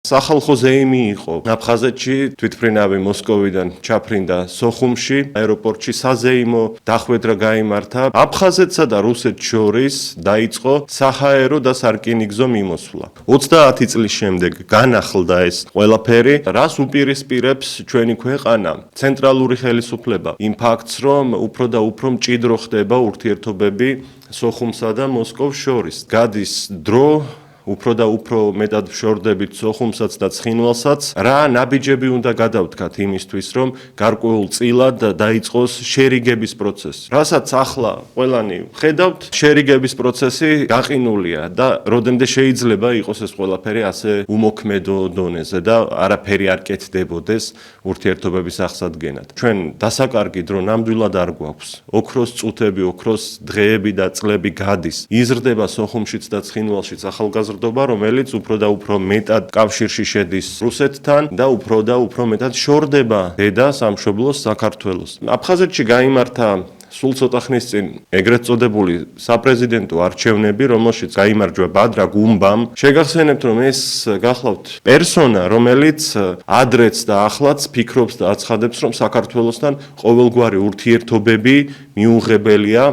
სახალხო ზეიმი იყო. აფხაზეთში თვითმფრინავი მოსკოვიდან ჩაფრინდა სოხუმში, აეროპორტში საზეიმო დახვედრა გაიმართა. აფხაზეთსა და რუსეთს შორის დაიწყო საჰაერო და სარკინიგზო მიმოსვლა. 30 წლის შემდეგ განახლდა ეს ყველაფერი, რას უპირისპირებს ჩვენი ქვეყანა, ცენტრალური ხელისუფლება. იმ ფაქტს, რომ უფრო და უფრო მჭიდრო ხდება ურთიერთობები სოხუმსა და მოსკოვს შორის. გადის დრო, უფრო და უფრო მეტად ვშორდებით სოხუმსაც და ცხინვალსაც, რა ნაბიჯები უნდა გადავთქვათ იმისთვის, რომ გარკვეულწილად დაიწყოს შერიგების პროცესი. რასაც ახლა ყველანი ხედავთ, შერიგების პროცესი გაყინულია და როდემდე შეიძლება იყოს ეს ყველაფერი ასე უმოქმედო დონეზე და არაფერი არ კეთდებოდეს ურთიერთობების აღსადგენად. ჩვენ დასაკარგი დრო ნამდვილად არ გვაქვს. ოქროს წუთები, ოქროს დღეები და წლები გადის. იზრდება სოხუმშიც და ცხინვალშიც ახალგაზრდა რომელიც უფრო და უფრო მეტად კავშირში შედის რუსეთთან და უფრო მეტად შორდება დედა სამშობლოს საქართველოს. აფხაზეთში გაიმართა სულ ცოტა ხნის წინ ეგრეთ წოდებული საპრეზიდენტო არჩევნები, რომელშიც გაიმარჯვა ბადრა გუმბამ. შეგახსენებთ, რომ ეს გახლავთ პერსონა, რომელიც ადრეც და ახლაც ფიქრობს და აცხადებს, რომ საქართველოსთან ყოველგვარი ურთიერთობები მიუღებელია.